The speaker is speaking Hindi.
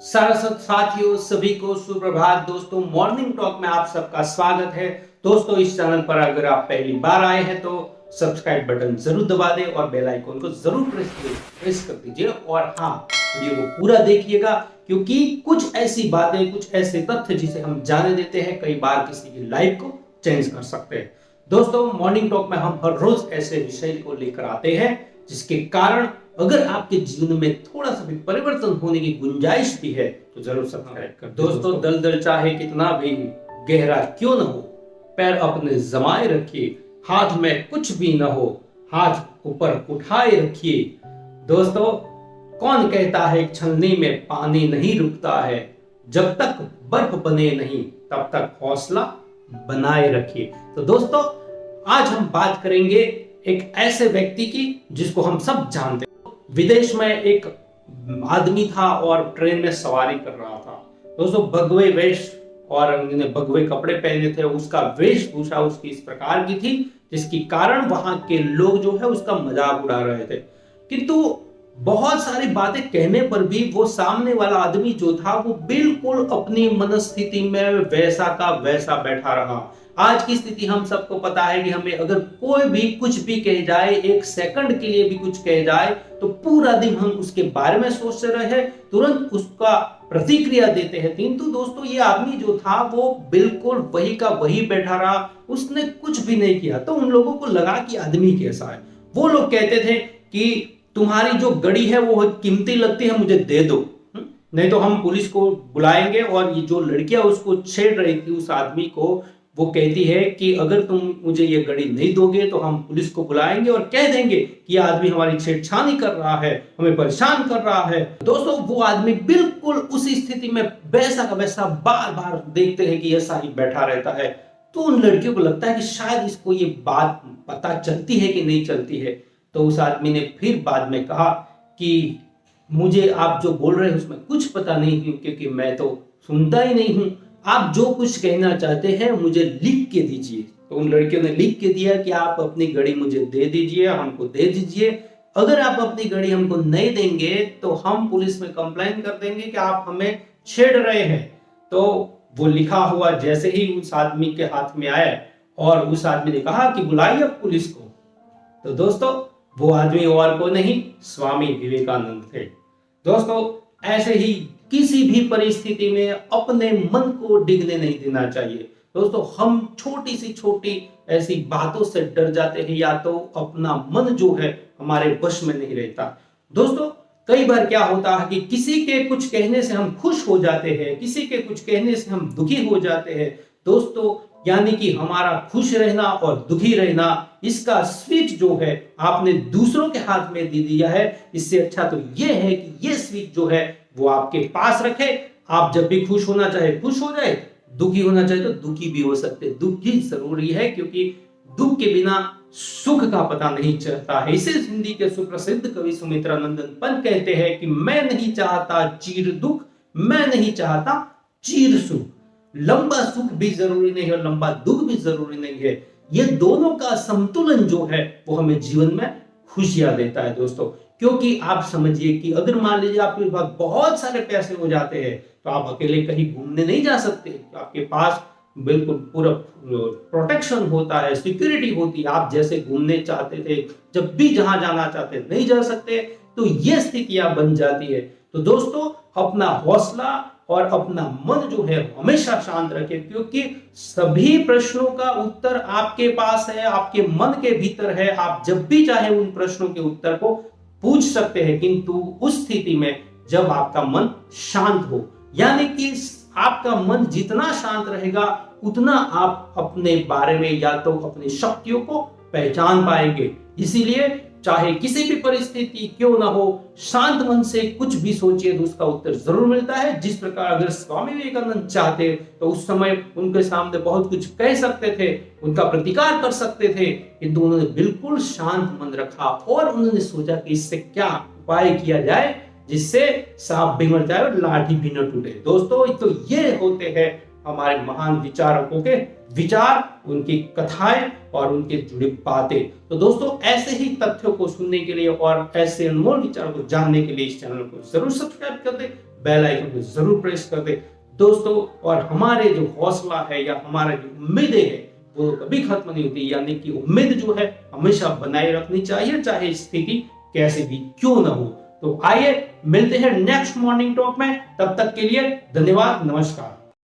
सरसत साथियों सभी को सुप्रभात। दोस्तों मॉर्निंग टॉक में आप सबका स्वागत है। दोस्तों इस चैनल पर अगर आप पहली बार आए हैं तो सब्सक्राइब बटन जरूर दबा दें और बेल आइकन को जरूर प्रेस कर दीजिए। और हाँ, वीडियो को पूरा देखिएगा क्योंकि कुछ ऐसी बातें, कुछ ऐसे तथ्य जिसे हम जाने देते हैं कई बार किसी की लाइफ को चेंज कर सकते हैं। दोस्तों मॉर्निंग टॉक में हम हर रोज ऐसे विषय को लेकर आते हैं जिसके कारण अगर आपके जीवन में थोड़ा सा भी परिवर्तन होने की गुंजाइश भी है तो जरूर सब्सक्राइब कर। दोस्तों दलदल चाहे कितना भी गहरा क्यों न हो, पैर अपने जमाए रखिए, हाथ में कुछ भी न हो, हाथ ऊपर उठाए रखिए। दोस्तों कौन कहता है छलनी में पानी नहीं रुकता है, जब तक बर्फ बने नहीं तब तक हौसला बनाए रखिए। तो दोस्तों आज हम बात करेंगे एक ऐसे व्यक्ति की जिसको हम सब जानते हैं। विदेश में एक आदमी था और ट्रेन में सवारी कर रहा था। दोस्तों भगवे वेश और भगवे कपड़े पहने थे, उसका वेशभूषा उसकी इस प्रकार की थी जिसके कारण वहां के लोग जो है उसका मजाक उड़ा रहे थे। किंतु बहुत सारी बातें कहने पर भी वो सामने वाला आदमी जो था वो बिल्कुल अपनी मनस्थिति में वैसा का वैसा बैठा रहा। आज की स्थिति हम सबको पता है कि हमें अगर कोई भी कुछ भी कह जाए, एक सेकंड के लिए भी कुछ कह जाए तो पूरा दिन हम उसके बारे में सोचते रहे, तुरंत उसका प्रतिक्रिया देते हैं। किंतु दोस्तों ये आदमी जो था वो बिल्कुल वही का वही बैठा रहा, उसने कुछ भी नहीं किया। तो उन लोगों को लगा कि आदमी कैसा है। वो लोग कहते थे कि तुम्हारी जो घड़ी है वो कीमती लगती है, मुझे दे दो, नहीं तो हम पुलिस को बुलाएंगे। और ये जो लड़कियां उसको छेड़ रही थी उस आदमी को, वो कहती है कि अगर तुम मुझे ये घड़ी नहीं दोगे तो हम पुलिस को बुलाएंगे और कह देंगे कि यह आदमी हमारी छेड़छानी कर रहा है, हमें परेशान कर रहा है। दोस्तों वो आदमी बिल्कुल उसी स्थिति में वैसा का वैसा बार बार देखते हैं कि ऐसा ही बैठा रहता है। तो उन लड़कियों को लगता है कि शायद इसको ये बात पता चलती है कि नहीं चलती है। तो उस आदमी ने फिर बाद में कहा कि मुझे आप जो बोल रहे हैं उसमें कुछ पता नहीं क्योंकि मैं तो सुनता ही नहीं हूं। आप जो कुछ कहना चाहते हैं मुझे लिख के दीजिए। तो उन लड़कियों ने लिख के दिया कि आप अपनी घड़ी मुझे दे दीजिए, हमको दे दीजिए। अगर आप अपनी घड़ी हमको नहीं देंगे तो हम पुलिस में कंप्लेन कर देंगे कि आप हमें छेड़ रहे हैं। तो वो लिखा हुआ जैसे ही उस आदमी के हाथ में आया और उस आदमी ने कहा कि बुलाइए अब पुलिस को, तो दोस्तों वो आदमी और को नहीं, स्वामी विवेकानंद थे। दोस्तों ऐसे ही किसी भी परिस्थिति में अपने मन को डिगने नहीं देना चाहिए। दोस्तों हम छोटी सी छोटी ऐसी बातों से डर जाते हैं या तो अपना मन जो है हमारे वश में नहीं रहता। दोस्तों कई बार क्या होता है कि किसी के कुछ कहने से हम खुश हो जाते हैं, किसी के कुछ कहने से हम दुखी हो जाते हैं। दोस्तों यानी कि हमारा खुश रहना और दुखी रहना, इसका स्विच जो है आपने दूसरों के हाथ में दे दिया है। इससे अच्छा तो यह है कि ये स्विच जो है वो आपके पास रखे। आप जब भी खुश होना चाहे खुश हो जाए, दुखी होना चाहे तो दुखी भी हो सकते। दुखी जरूरी है क्योंकि दुख के बिना सुख का पता नहीं चलता है। इसे हिंदी के सुप्रसिद्ध कवि सुमित्रानंदन पंत कहते हैं कि मैं नहीं चाहता चीर दुख, मैं नहीं चाहता चीर सुख। लंबा सुख भी जरूरी नहीं है, लंबा दुख भी जरूरी नहीं है। ये दोनों का संतुलन जो है वो हमें जीवन में खुशियां देता है। दोस्तों क्योंकि आप समझिए कि अगर मान लीजिए आपके पास बहुत सारे पैसे हो जाते हैं तो आप अकेले कहीं घूमने नहीं जा सकते। तो आपके पास बिल्कुल पूरा प्रोटेक्शन होता है, सिक्योरिटी होती है। आप जैसे घूमने चाहते थे, जब भी जहां जाना चाहते नहीं जा सकते, तो ये स्थितियां बन जाती है। तो दोस्तों अपना हौसला और अपना मन जो है हमेशा शांत रखें क्योंकि सभी प्रश्नों का उत्तर आपके पास है, आपके मन के भीतर है। आप जब भी चाहे उन प्रश्नों के उत्तर को पूछ सकते हैं, किंतु उस स्थिति में जब आपका मन शांत हो, यानी कि आपका मन जितना शांत रहेगा उतना आप अपने बारे में या तो अपनी शक्तियों को पहचान पाएंगे। इसीलिए चाहे किसी भी परिस्थिति क्यों ना हो, शांत मन से कुछ भी सोचिए तो उसका उत्तर जरूर मिलता है। जिस प्रकार अगर स्वामी विवेकानंद चाहते तो उस समय उनके सामने बहुत कुछ कह सकते थे, उनका प्रतिकार कर सकते थे, किंतु उन्होंने बिल्कुल शांत मन रखा और उन्होंने सोचा कि इससे क्या उपाय किया जाए जिससे सांप भी मर जाए और लाठी भी न टूटे। दोस्तों तो ये होते हैं हमारे महान विचारकों के विचार, उनकी कथाएं और उनके जुड़ी बातें। तो दोस्तों ऐसे ही तथ्यों को सुनने के लिए और ऐसे अनमोल विचारों को जानने के लिए इस चैनल को जरूर सब्सक्राइब कर दें, बेल आइकन को जरूर प्रेस कर दे दोस्तों। और हमारे जो हौसला है या हमारा जो उम्मीदें है वो कभी खत्म नहीं होती, यानी कि उम्मीद जो है हमेशा बनाए रखनी चाहिए, चाहे स्थिति कैसे भी क्यों ना हो। तो आइए मिलते हैं नेक्स्ट मॉर्निंग टॉक में, तब तक के लिए धन्यवाद, नमस्कार।